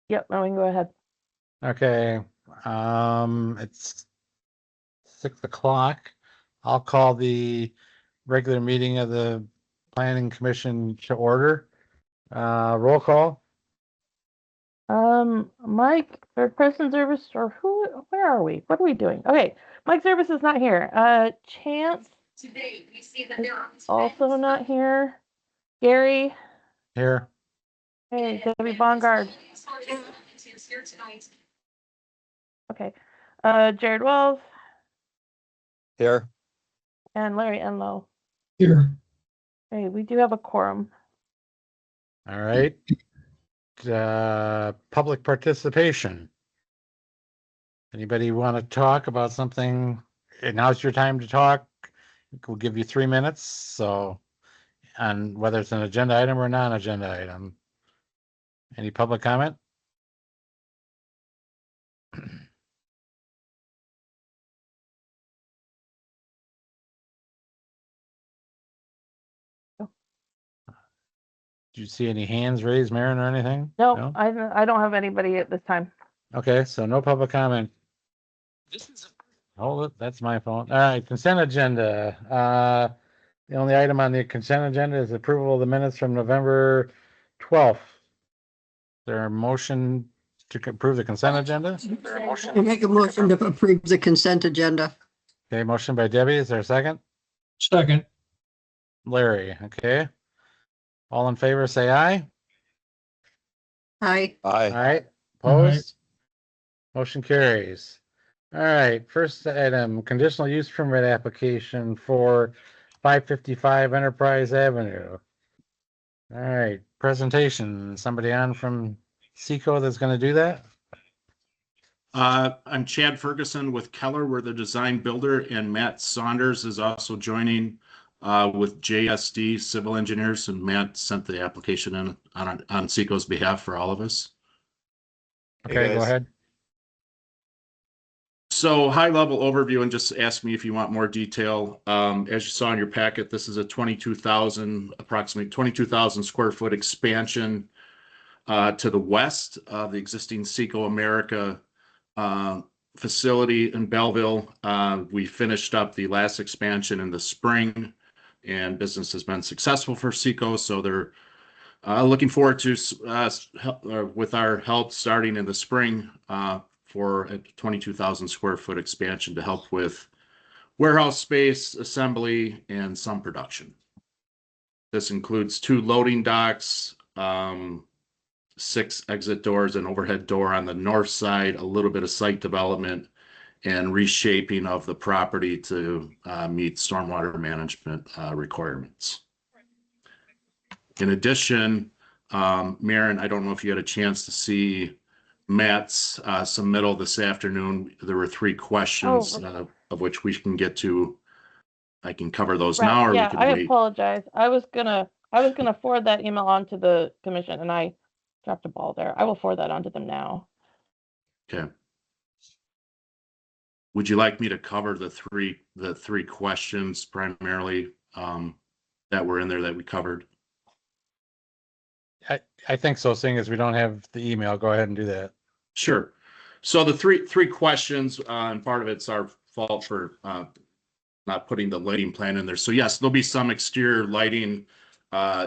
Yep, now we can go ahead. Okay, it's 6 o'clock. I'll call the regular meeting of the Planning Commission to order. Roll call. Mike, third person service, or where are we? What are we doing? Okay, Mike Service is not here. Chance Today, we see that is there are also not here. Gary, Here. hey, Debbie Bongard. Okay, Jared Wells Here. and Larry Enlow. Here. Hey, we do have a quorum. All right. Public participation. Anybody want to talk about something? Now's your time to talk. We'll give you 3 minutes. So, on whether it's an agenda item or a non-agenda item. Any public comment? Do you see any hands raised, Maren, or anything? No, I don't have anybody at this time. Okay, so no public comment. Hold it, that's my phone. All right, consent agenda. The only item on the consent agenda is approval of the minutes from November 12th. There a motion to approve the consent agenda? I make a motion to approve the consent agenda. Okay, motion by Debbie. Is there a second? Second. Larry, okay. All in favor, say aye. Aye. All Aye. right, opposed? Motion carries. All right, first item, conditional use permit application for 555 Enterprise Avenue. All right, presentation. Somebody on from Seco that's going to do that? I'm Chad Ferguson with Keller. We're the design builder, and Matt Saunders is also joining with JSD Civil Engineers, and Matt sent the application in on Seco's behalf for all of us. Okay, go ahead. So high level overview, and just ask me if you want more detail. As you saw in your packet, this is a approximately 22,000 square foot expansion to the west of the existing Seco America facility in Belleville. We finished up the last expansion in the spring, and business has been successful for Seco. So they're looking forward to, with our help, starting in the spring for a 22,000 square foot expansion to help with warehouse space, assembly, and some production. This includes 2 loading docks, 6 exit doors, an overhead door on the north side, a little bit of site development, and reshaping of the property to meet stormwater management requirements. In addition, Maren, I don't know if you had a chance to see Matt's submittal this afternoon. There were 3 questions of which we can get to. I can cover those now, or we can wait. I apologize. I was gonna forward that email on to the commission, and I dropped a ball there. I will forward that on to them now. Okay. Would you like me to cover the three questions primarily that were in there that we covered? I think so, seeing as we don't have the email. Go ahead and do that. Sure. So the three questions, and part of it's our fault for not putting the lighting plan in there. So yes, there'll be some exterior lighting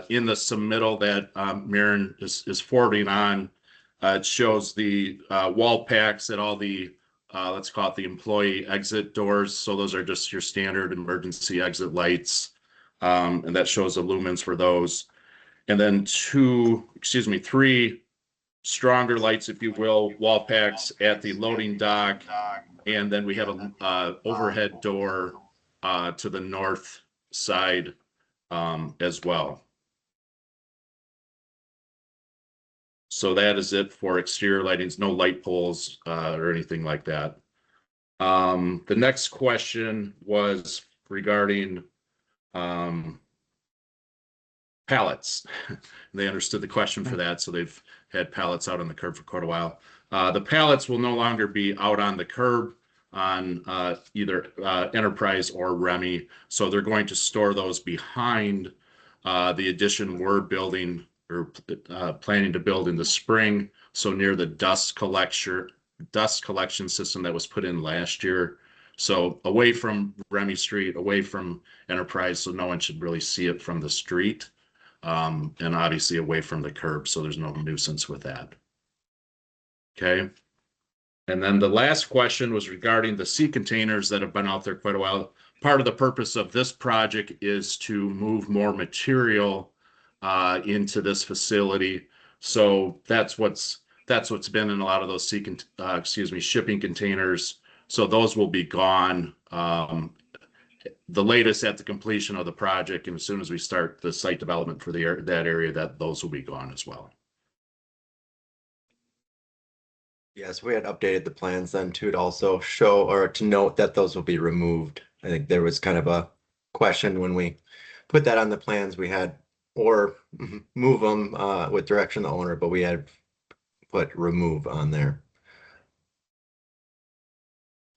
in the submittal that Maren is forwarding on. It shows the wall packs at all the, let's call it the employee exit doors. So those are just your standard emergency exit lights. And that shows the lumens for those. And then 3 stronger lights, if you will, wall packs at the loading dock. And then we have a overhead door to the north side as well. So that is it for exterior lightings, no light poles or anything like that. The next question was regarding pallets. They understood the question for that, so they've had pallets out on the curb for quite a while. The pallets will no longer be out on the curb on either Enterprise or Remy. So they're going to store those behind the addition we're building or planning to build in the spring. So near the dust collection system that was put in last year. So away from Remy Street, away from Enterprise, so no one should really see it from the street. And obviously away from the curb, so there's no nuisance with that. Okay. And then the last question was regarding the sea containers that have been out there quite a while. Part of the purpose of this project is to move more material into this facility. So that's what's been in a lot of those shipping containers. So those will be gone. The latest at the completion of the project, and as soon as we start the site development for that area, those will be gone as well. Yes, we had updated the plans then to also show or to note that those will be removed. I think there was kind of a question when we put that on the plans we had, or move them with direction of the owner, but we had put remove on there.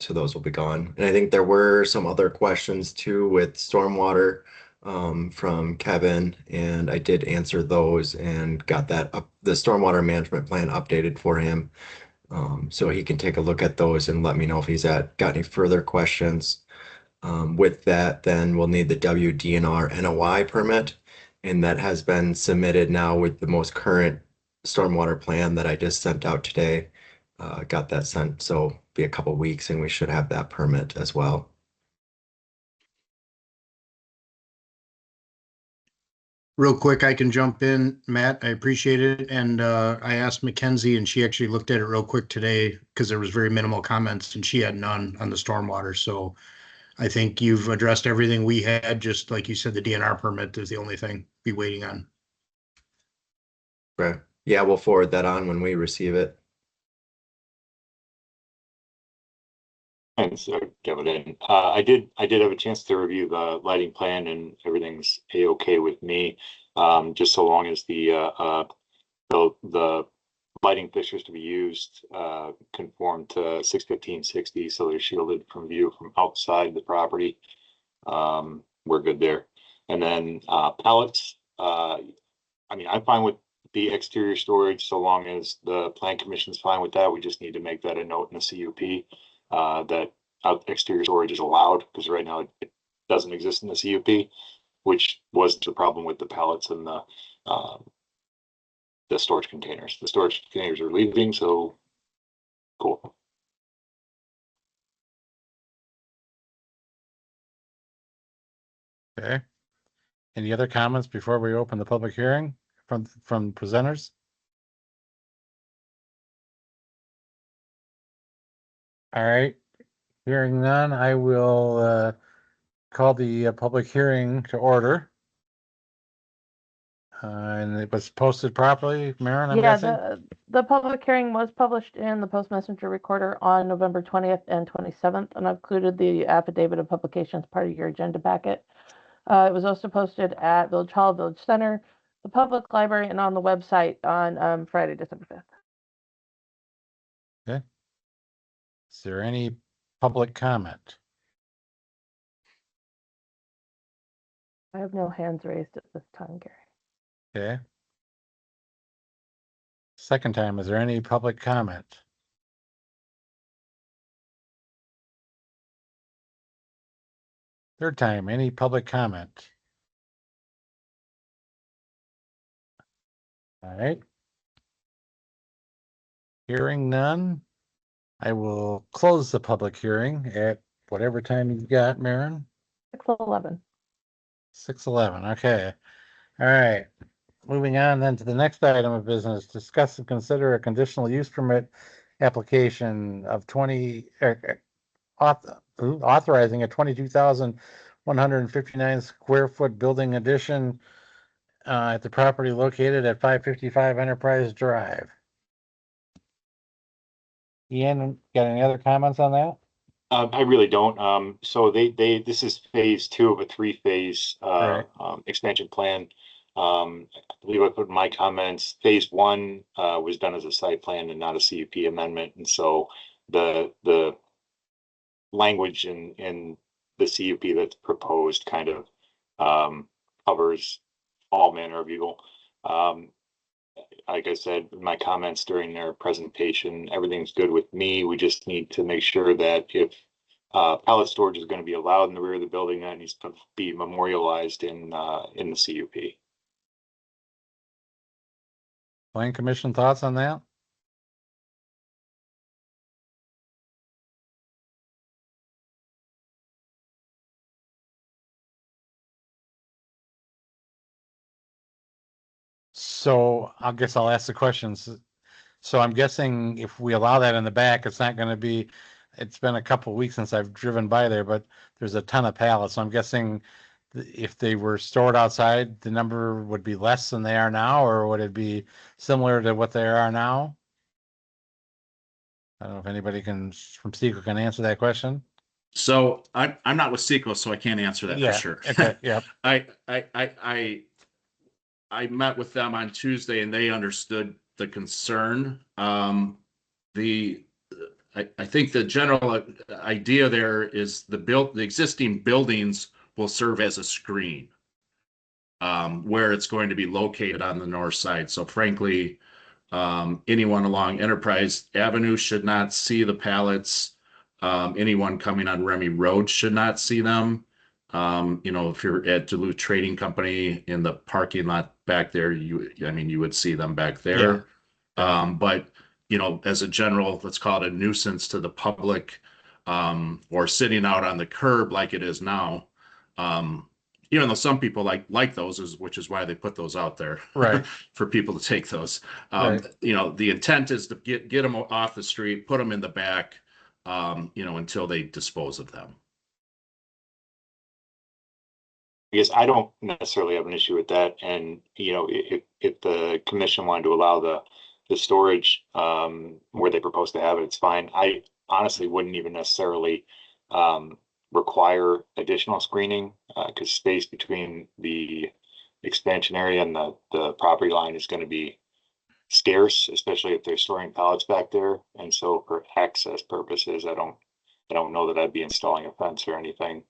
So those will be gone. And I think there were some other questions too with stormwater from Kevin, and I did answer those and got that up, the stormwater management plan updated for him. So he can take a look at those and let me know if he's got any further questions. With that, then we'll need the WDNR NOI permit, and that has been submitted now with the most current stormwater plan that I just sent out today. Got that sent, so be a couple weeks and we should have that permit as well. Real quick, I can jump in, Matt. I appreciate it. And I asked Mackenzie, and she actually looked at it real quick today because there was very minimal comments, and she had none on the stormwater. So I think you've addressed everything we had. Just like you said, the DNR permit is the only thing be waiting on. Okay. Yeah, we'll forward that on when we receive it. Thanks, Kevin. I did have a chance to review the lighting plan, and everything's a-okay with me. Just so long as the lighting fixtures to be used conform to 61560, so they're shielded from view from outside the property. We're good there. And then pallets. I mean, I'm fine with the exterior storage so long as the plan commission's fine with that. We just need to make that a note in the CUP. That exterior storage is allowed, because right now it doesn't exist in the CUP, which was the problem with the pallets and the storage containers. The storage containers are leaving, so cool. Okay. Any other comments before we open the public hearing from presenters? All right. Hearing none, I will call the public hearing to order. And it was posted properly, Maren, I'm Yeah, guessing? the public hearing was published in the Post Messenger Recorder on November 20th and 27th, and I've included the affidavit of publication as part of your agenda packet. It was also posted at Village Hall, Village Center, the public library, and on the website on Friday, December 5th. Okay. Is there any public comment? I have no hands raised at this time, Gary. Okay. Second time, is there any public comment? Third time, any public comment? All right. Hearing none, I will close the public hearing at whatever time you've got, Maren. 6:11. 6:11. Okay. All right. Moving on then to the next item of business, discuss and consider a conditional use permit application of authorizing a 22,159 square foot building addition at the property located at 555 Enterprise Drive. Ian, got any other comments on that? I really don't. So this is phase 2 of a 3-phase Right. expansion plan. I believe I put in my comments, phase 1 was done as a site plan and not a CUP amendment. And so the language in the CUP that's proposed kind of covers all manner of evil. like I said, in my comments during their presentation, everything's good with me. We just need to make sure that if pallet storage is going to be allowed in the rear of the building, that needs to be memorialized in the CUP. Plan Commission thoughts on that? So I guess I'll ask the questions. So I'm guessing if we allow that in the back, it's not going to be, it's been a couple of weeks since I've driven by there, but there's a ton of pallets. So I'm guessing if they were stored outside, the number would be less than they are now, or would it be similar to what they are now? I don't know if anybody from Seco can answer that question. So I'm not with Seco, so I can't answer that for sure. Okay. Yeah. I met with them on Tuesday and they understood the concern. I think the general idea there is the existing buildings will serve as a screen where it's going to be located on the north side. So frankly, anyone along Enterprise Avenue should not see the pallets. Anyone coming on Remy Road should not see them. If you're at Duluth Trading Company in the parking lot back there, you would see them back there. But as a general, let's call it a nuisance to the public, or sitting out on the curb like it is now. Even though some people like those, which is why they put those out there, right, for people to take those. Right. The intent is to get them off the street, put them in the back, until they dispose of them. I guess I don't necessarily have an issue with that. And, if the commission wanted to allow the storage where they propose to have it, it's fine. I honestly wouldn't even necessarily require additional screening because space between the expansion area and the property line is going to be scarce, especially if they're storing pallets back there. And so for access purposes, I don't know that I'd be installing a fence or anything.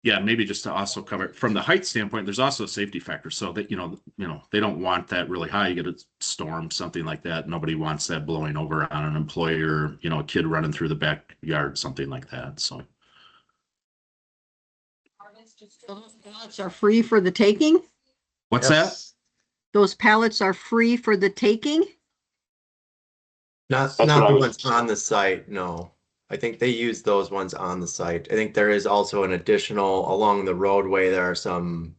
Yeah, maybe just to also cover it from the height standpoint, there's also a safety factor. So that, they don't want that really high. You get a storm, something like that. Nobody wants that blowing over on an employee or, a kid running through the backyard, something like that. So. Those pallets are free for the taking? What's that? Those pallets are free for the taking? Not the ones on the site, no. I think they use those ones on the site. I think there is also an additional along the roadway. There are some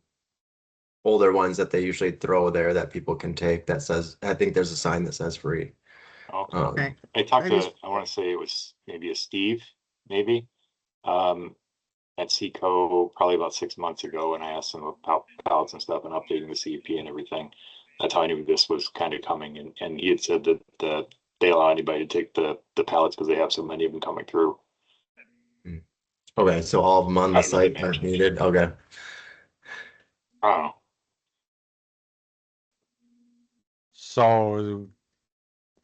older ones that they usually throw there that people can take that says, I think there's a sign that says free. Okay. I talked to, I want to say it was maybe a Steve, maybe, at Seco probably about 6 months ago, and I asked him about pallets and stuff and updating the CUP and everything. That's how I knew this was kind of coming, and he had said that they allow anybody to take the pallets because they have so many of them coming through. Okay, so all of them on the site are needed. Okay. I don't know. So,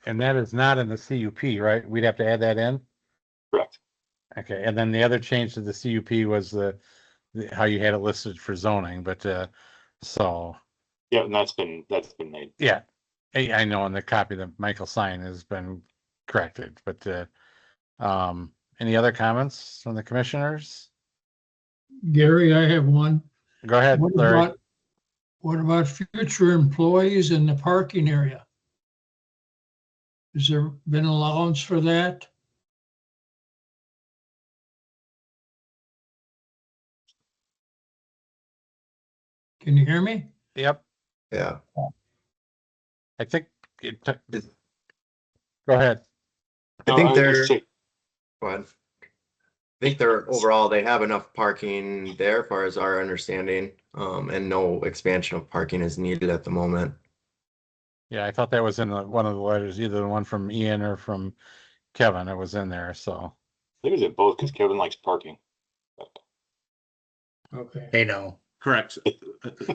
and that is not in the CUP, right? We'd have to add that in? Correct. Okay, and then the other change to the CUP was the how you had it listed for zoning, but so. Yeah, and that's been made. Yeah, I know, and the copy that Michael signed has been corrected, but any other comments from the commissioners? Gary, I have one. Go ahead, Larry. What about future employees in the parking area? Has there been allowance for that? Can you hear me? Yep, Yeah. I think go ahead. I think they're, go ahead. I think they're overall, they have enough parking there as far as our understanding, and no expansion of parking is needed at the moment. Yeah, I thought that was in one of the letters, either the one from Ian or from Kevin. It was in there, so. I think it was in both because Kevin likes parking. Okay. They know. Correct.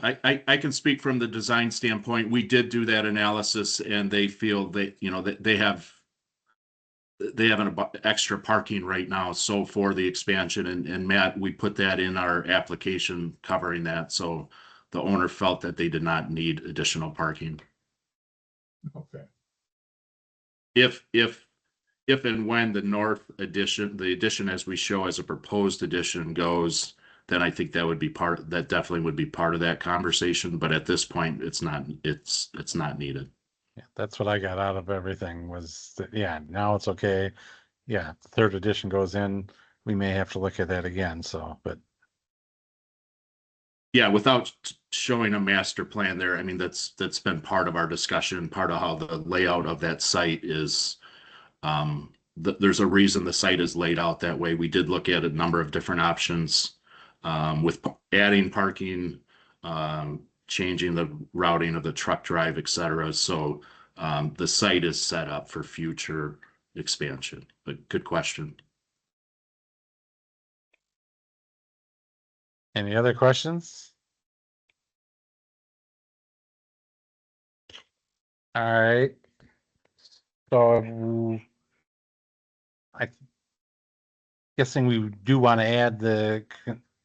I can speak from the design standpoint. We did do that analysis and they feel that, they have an extra parking right now. So for the expansion and Matt, we put that in our application covering that. So the owner felt that they did not need additional parking. Okay. If and when the north addition, the addition as we show as a proposed addition goes, then I think that would be that definitely would be part of that conversation. But at this point, it's not needed. Yeah, that's what I got out of everything was that, yeah, now it's okay. Yeah, the third edition goes in, we may have to look at that again, so, but Yeah, without showing a master plan there, I mean, that's been part of our discussion, part of how the layout of that site is. There's a reason the site is laid out that way. We did look at a number of different options with adding parking, changing the routing of the truck drive, et cetera. So the site is set up for future expansion. But good question. any other questions? All right. So I guessing we do want to add the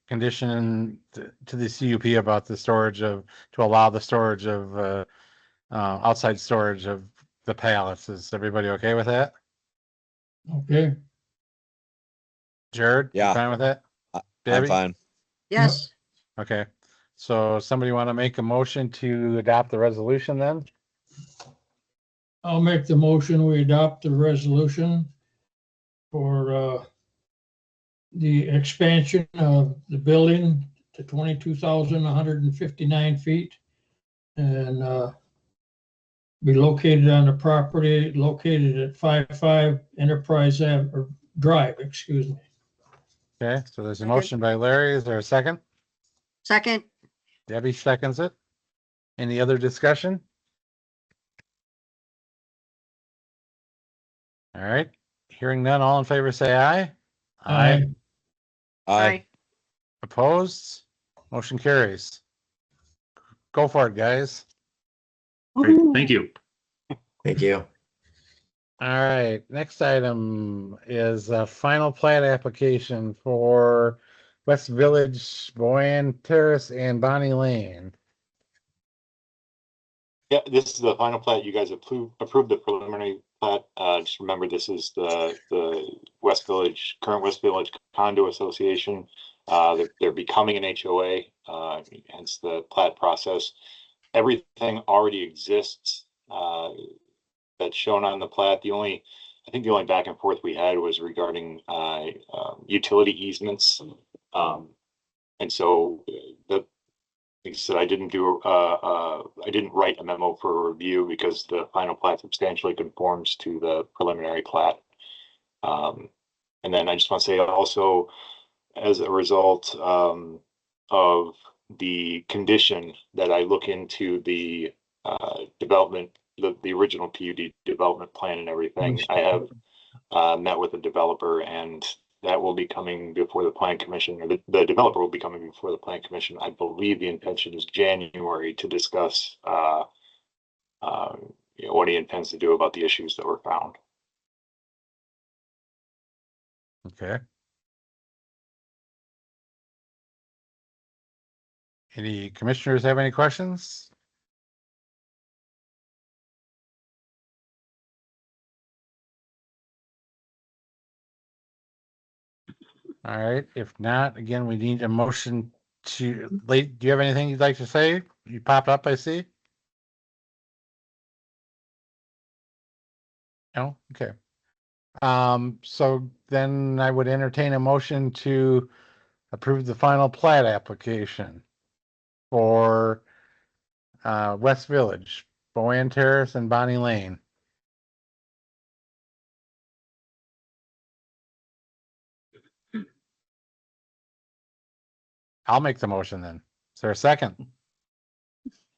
condition to the CUP about the storage of, to allow the storage of outside storage of the pallets. Is everybody okay with that? Okay. Jared, you Yeah. fine with that? I'm Debbie? fine. Yes, Okay, so somebody want to make a motion to adopt the resolution then? I'll make the motion. We adopt the resolution for the expansion of the building to 22,159 feet and be located on the property located at 55 Enterprise Drive, excuse me. Okay, so there's a Second. motion by Larry. Is there a second? second, Debbie seconds it. Any other discussion? All right, hearing none, all in favor say aye. Aye. Aye. Opposed? Motion carries. Go for it, guys. Great. Thank you. Thank you. All right, next item is a final plat application for West Village, Boyan Terrace and Bonnie Lane. Yeah, this is the final plat. You guys approved the preliminary plat. Just remember, this is the current West Village Condo Association. They're becoming an HOA, hence the plat process. Everything already exists that's shown on the plat. I think the only back and forth we had was regarding utility easements. And so like I said, I didn't write a memo for review because the final plat substantially conforms to the preliminary plat. And then I just want to say also, as a result of the condition that I look into the development, the original PUD development plan and everything, I have met with the developer, and that will be coming before the plan commission, or the developer will be coming before the plan commission. I believe the intention is January to discuss what he intends to do about the issues that were found. Okay. Any commissioners have any questions? All right, if not, again, we need a motion to, do you have anything you'd like to say? You popped up, I see. No, okay. So then I would entertain a motion to approve the final plat application for West Village, Boyan Terrace and Bonnie Lane. I'll make the motion then. Is there a second?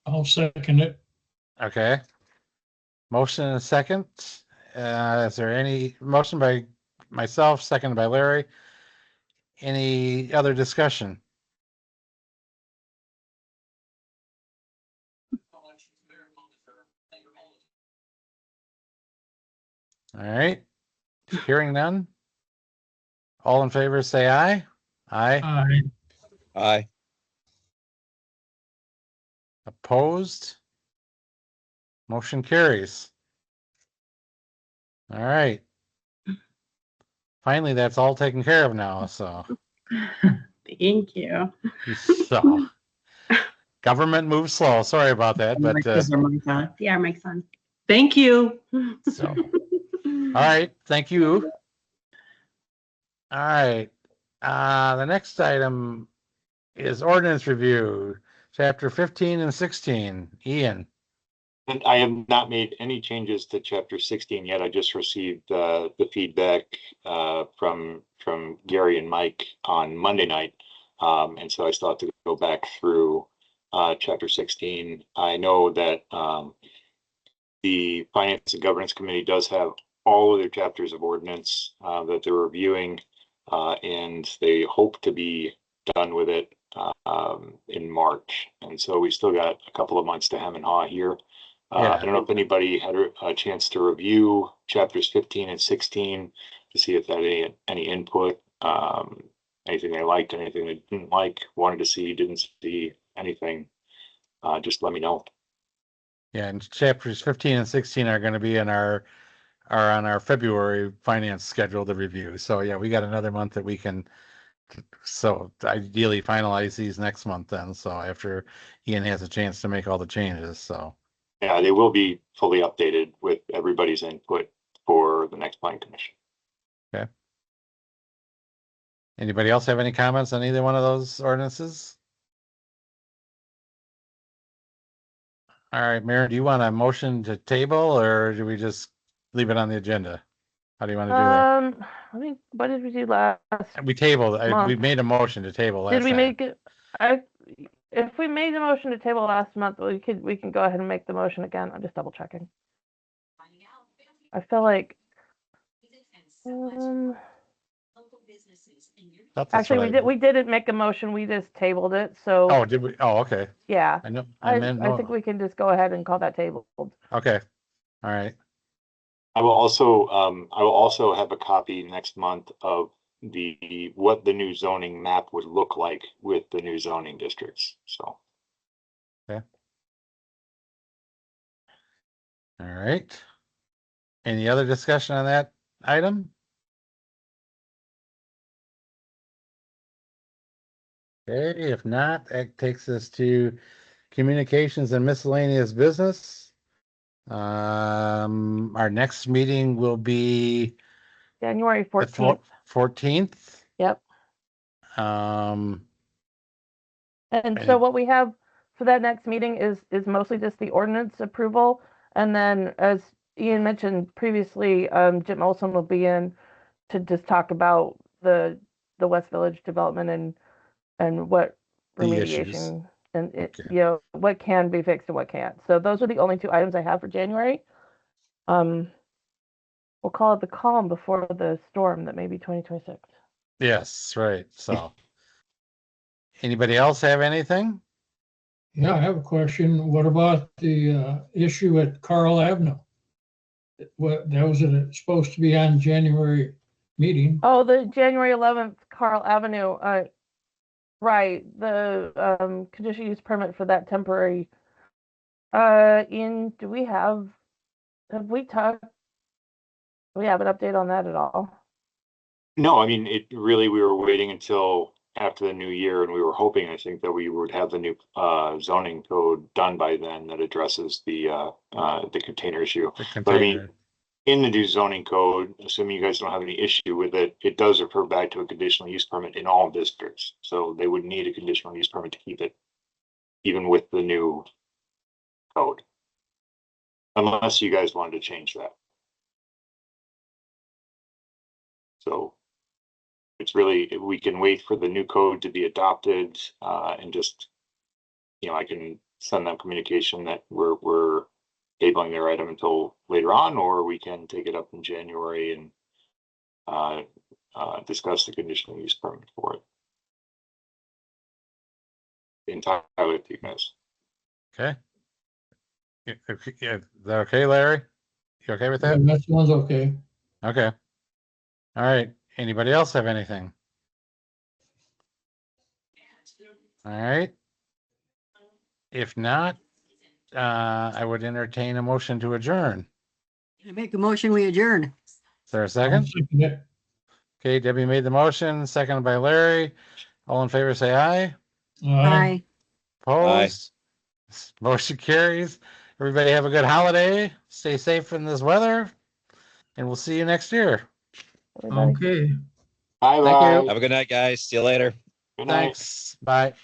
I'll second it. Okay. Motion and a second. Is there any motion by myself, seconded by Larry? Any other discussion? All right. Hearing none. All in favor, say aye. Aye. Aye. Aye. Opposed? Motion carries. All right. Finally, that's all taken care of now, so. Thank you. So, government moves slow. Sorry about that, but, Yeah, Mike's on. Thank you. so, all right, thank you. All right, the next item is ordinance review, chapter 15 and 16. Ian, And I have not made any changes to chapter 16 yet. I just received the feedback from Gary and Mike on Monday night. And so I still have to go back through chapter 16. I know that the Finance and Governance Committee does have all of their chapters of ordinance that they're reviewing, and they hope to be done with it in March. And so we still got a couple of months to hem and haw here. Yeah. I don't know if anybody had a chance to review chapters 15 and 16 to see if they had any input, anything they liked, anything they didn't like, wanted to see, didn't see anything. Just let me know. yeah, and chapters 15 and 16 are going to be on our February finance schedule to review. So yeah, we got another month that we can, so ideally finalize these next month then. So after Ian has a chance to make all the changes, so. Yeah, they will be fully updated with everybody's input for the next planning commission. Okay. Anybody else have any comments on either one of those ordinances? All right, Mayor, do you want a motion to table or do we just leave it on the agenda? How do you want to do that? What did we do last? We tabled, we month. made a motion to table last Did we time. make it? If we made a motion to table last month, we can go ahead and make the motion again. I'm just double checking. I feel like, actually we didn't make a motion. We just tabled it. So. Oh, did we? Oh, okay. Yeah. I know. I think we can just go ahead and call that tabled. Okay. All right. I will also have a copy next month of what the new zoning map would look like with the new zoning districts. So. Okay. All right. Any other discussion on that item? Okay, if not, that takes us to communications and miscellaneous business. Our next meeting will be January the 14th. 14th. Yep. Um, And so what we have for that next meeting is mostly just the ordinance approval. And then as Ian mentioned previously, Jim Olson will be in to just talk about the West Village development and what The issues. remediation and Okay. you know, what can be fixed and what can't. So those are the only two items I have for January. We'll call it the calm before the storm that may be 2026. Yes, right. So anybody else have anything? Yeah, I have a question. What about the issue at Carl Avenue? What, that was supposed to be on January meeting. Oh, the January 11th Carl Avenue, right, the conditional use permit for that temporary. Ian, have we have an update on that at all? No, I mean, we were waiting until after the new year, and we were hoping, I think, that we would have the new zoning code done by then that addresses the container issue. But I mean, in the new zoning code, assuming you guys don't have any issue with it, it does refer back to a conditional use permit in all districts. So they would need a conditional use permit to keep it, even with the new code. Unless you guys wanted to change that. So it's really, we can wait for the new code to be adopted and just, I can send them communication that we're tabling their item until later on, or we can take it up in January and discuss the conditional use permit for it. Entirely up to you guys. Okay. Yeah, is that okay, Larry? You okay with that? That sounds okay. Okay. All right. Anybody else have anything? All right. If not, I would entertain a motion to adjourn. I make a motion, we adjourn. Is there a I'll second? second it. Okay, Debbie made the motion, seconded by Larry. All in favor, say aye. Aye. Opposed? Motion carries. Everybody have a good holiday. Stay safe in this weather. And we'll see you next year. Everybody. Okay. Bye Thank you. bye. Have a good night, guys. See you later. Good night. Thanks. Bye.